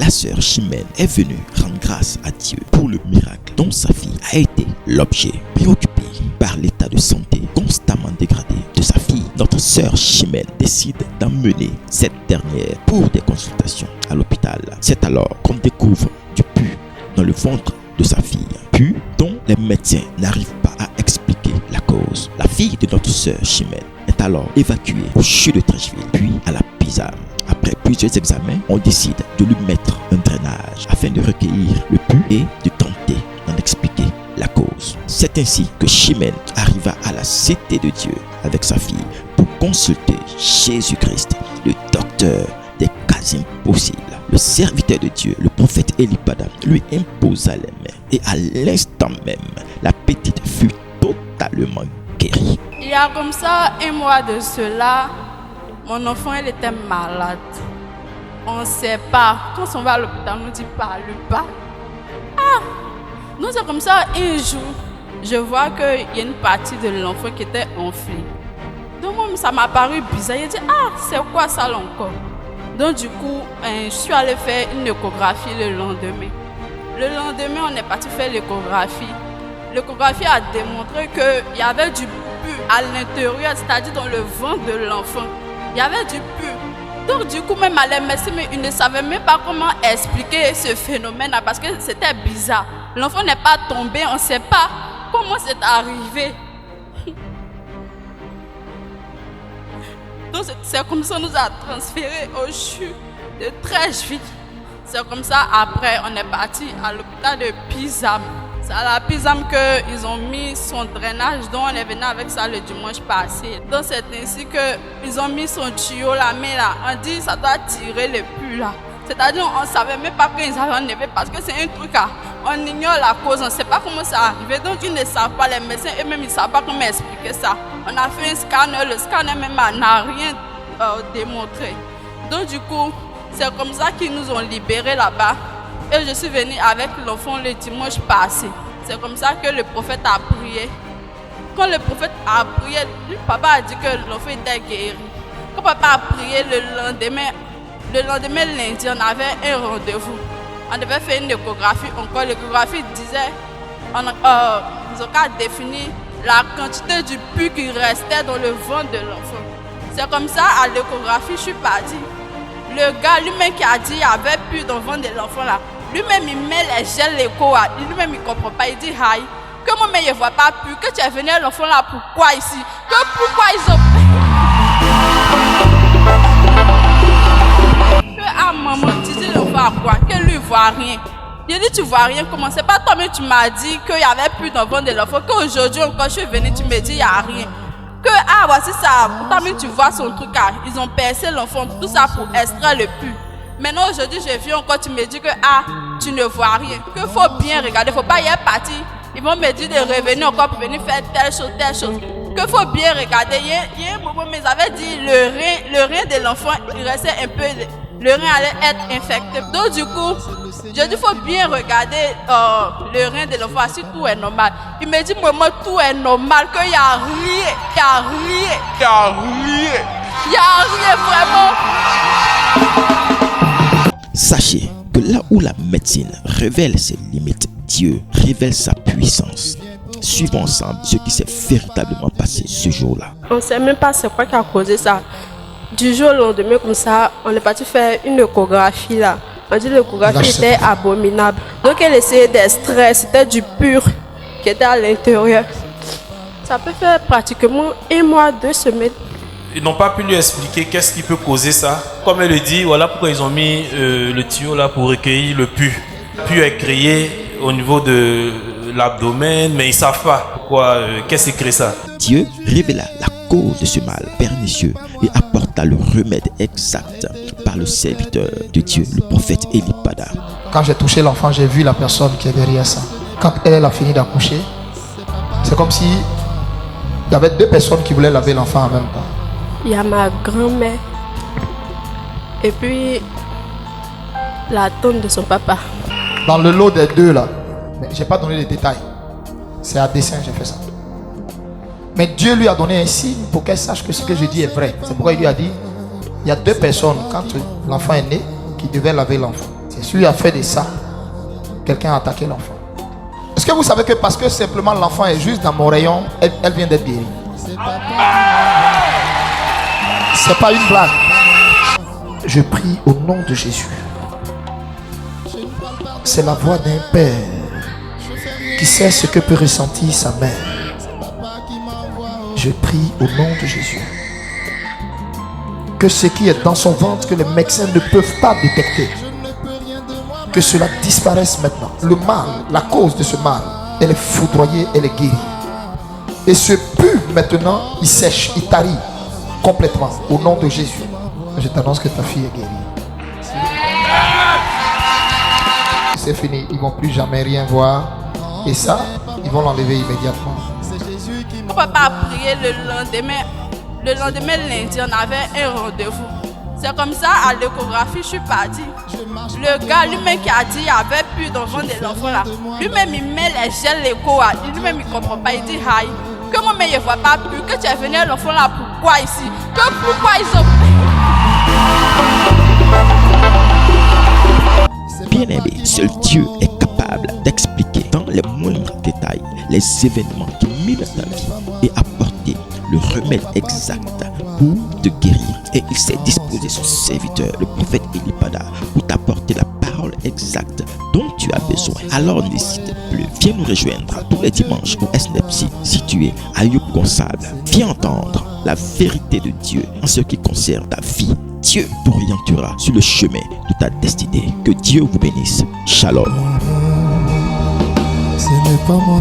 la sœur Chimène est venue rendre grâce à Dieu pour le miracle dont sa fille a été l'objet. Préoccupée par l'état de santé constamment dégradé de sa fille, notre sœur Chimène décide d'emmener cette dernière pour des consultations à l'hôpital. C'est alors qu'on découvre du pus dans le ventre de sa fille, pus dont les médecins n'arrivent pas à expliquer la cause. La fille de notre sœur Chimène est alors évacuée au CHU de Treichville, puis à la Pisam. Après plusieurs examens, on décide de lui mettre un drainage afin de recueillir le pus et de tenter d'en expliquer la cause. C'est ainsi que Chimène arriva à la Cité de Dieu avec sa fille pour consulter Jésus-Christ, le docteur des cas impossibles. Le serviteur de Dieu, le prophète Elipada, lui imposa les mains et à l'instant même, la petite fut totalement guérie. Il y a comme ça un mois de cela, mon enfant elle était malade. On ne sait pas. Quand on va à l'hôpital, on nous dit parle pas. Donc c'est comme ça, un jour, je vois qu'il y a une partie de l'enfant qui était enflée. Donc moi, ça m'a paru bizarre. J'ai dit, c'est quoi ça là encore? Donc du coup, je suis allée faire une échographie le lendemain. Le lendemain, on est parti faire l'échographie. L'échographie a démontré qu'il y avait du pus à l'intérieur, c'est-à-dire dans le ventre de l'enfant. Il y avait du pus. Donc du coup, même à la médecine, ils ne savaient même pas comment expliquer ce phénomène-là parce que c'était bizarre. L'enfant n'est pas tombé, on ne sait pas comment c'est arrivé. Donc c'est comme ça qu'on nous a transférés au CHU de Treichville. C'est comme ça, après, on est parti à l'hôpital de Pisam. C'est à la Pisam qu'ils ont mis son drainage, donc on est venu avec ça le dimanche passé. Donc c'est ainsi qu'ils ont mis son tuyau, la main là. On dit ça doit tirer le pus là. C'est-à-dire on ne savait même pas qu'ils avaient enlevé parce que c'est un truc là. On ignore la cause, on ne sait pas comment ça arrivé. Donc ils ne savent pas, les médecins eux-mêmes ils ne savent pas comment expliquer ça. On a fait un scanner, le scanner même n'a rien démontré. Donc du coup, c'est comme ça qu'ils nous ont libérés là-bas. Et je suis venue avec l'enfant le dimanche passé. C'est comme ça que le prophète a prié. Quand le prophète a prié, papa a dit que l'enfant était guéri. Quand papa a prié le lendemain lundi, on avait un rendez-vous. On devait faire une échographie encore. L'échographie disait, ils ont qu'à définir la quantité du pus qui restait dans le ventre de l'enfant. C'est comme ça, à l'échographie, je suis partie. Le gars lui-même qui a dit qu'il y avait plus dans le ventre de l'enfant là, lui-même il met les gels l'écho, lui-même il ne comprend pas, il dit aïe, que moi-même je ne vois pas plus, que tu es venu à l'enfant là, pourquoi ici, que pourquoi ils ont... Que maman, tu dis l'enfant à quoi, que lui ne voit rien. Il dit tu vois rien, comment c'est pas toi mais tu m'as dit qu'il n'y avait plus dans le ventre de l'enfant, qu'aujourd'hui encore je suis venue, tu me dis il n'y a rien. Que voici ça, pourtant tu vois son truc là, ils ont percé l'enfant, tout ça pour extraire le pus. Maintenant aujourd'hui je viens encore, tu me dis que tu ne vois rien, qu'il faut bien regarder, il ne faut pas y être parti. Ils vont me dire de revenir encore pour venir faire telle chose, qu'il faut bien regarder. Il y a un moment, mais ils avaient dit le rein de l'enfant, il restait un peu, le rein allait être infecté. Donc du coup, je dis il faut bien regarder le rein de l'enfant si tout est normal. Il me dit maman tout est normal, qu'il n'y a rien, il n'y a rien vraiment. Sachez que là où la médecine révèle ses limites, Dieu révèle sa puissance. Suivons ensemble ce qui s'est véritablement passé ce jour-là. On ne sait même pas c'est quoi qui a causé ça. Du jour au lendemain comme ça, on est parti faire une échographie là. On dit que l'échographie était abominable. Donc elle essayait d'extraire, c'était du pur qui était à l'intérieur. Ça peut faire pratiquement 1 mois, 2 semaines. Ils n'ont pas pu lui expliquer qu'est-ce qui peut causer ça. Comme elle le dit, voilà pourquoi ils ont mis le tuyau là pour recueillir le pus. Le pus est créé au niveau de l'abdomen, mais ils ne savent pas pourquoi, qu'est-ce qui crée ça. Dieu révéla la cause de ce mal pernicieux et apporta le remède exact par le serviteur de Dieu, le prophète Elipada. Quand j'ai touché l'enfant, j'ai vu la personne qui est derrière ça. Quand elle a fini d'accoucher, c'est comme si il y avait 2 personnes qui voulaient laver l'enfant en même temps. Il y a ma grand-mère et puis la tante de son papa. Dans le lot des 2 là, mais je n'ai pas donné les détails. C'est à dessein j'ai fait ça. Mais Dieu lui a donné un signe pour qu'elle sache que ce que je dis est vrai. C'est pourquoi il lui a dit, il y a 2 personnes quand l'enfant est né qui devaient laver l'enfant. Jésus a fait de ça. Quelqu'un a attaqué l'enfant. Est-ce que vous savez que parce que simplement l'enfant est juste dans mon rayon, elle vient d'être guérie? C'est pas une blague. Je prie au nom de Jésus. C'est la voix d'un père qui sait ce que peut ressentir sa mère. Je prie au nom de Jésus que ce qui est dans son ventre, que les médecins ne peuvent pas détecter, que cela disparaisse maintenant. Le mal, la cause de ce mal, elle est foudroyée, elle est guérie. Et ce pu maintenant, il sèche, il tarit complètement au nom de Jésus. Je t'annonce que ta fille est guérie. C'est fini, ils ne vont plus jamais rien voir. Et ça, ils vont l'enlever immédiatement. On ne peut pas prier le lendemain. Le lendemain, lundi, on avait un rendez-vous. C'est comme ça, à l'échographie, je suis partie. Le gars lui-même qui a dit qu'il n'y avait plus d'enfant de l'enfant là. Lui-même, il met les gels, l'écho. Lui-même, il ne comprend pas. Il dit, aïe, que moi, il ne voit pas plus. Que tu es venu à l'enfant là, pourquoi ici? Que pourquoi ils ont... Bien-aimé, seul Dieu est capable d'expliquer dans les moindres détails les événements qui minent ta vie et apporter le remède exact pour te guérir. Et il s'est disposé son serviteur, le prophète Elipada, pour t'apporter la parole exacte dont tu as besoin. Alors n'hésite plus, viens nous rejoindre tous les dimanches au SNEPSI situé à Yopougon-Sable. Viens entendre la vérité de Dieu en ce qui concerne ta vie. Dieu t'orientera sur le chemin de ta destinée. Que Dieu vous bénisse. Shalom. Ce n'est pas moi.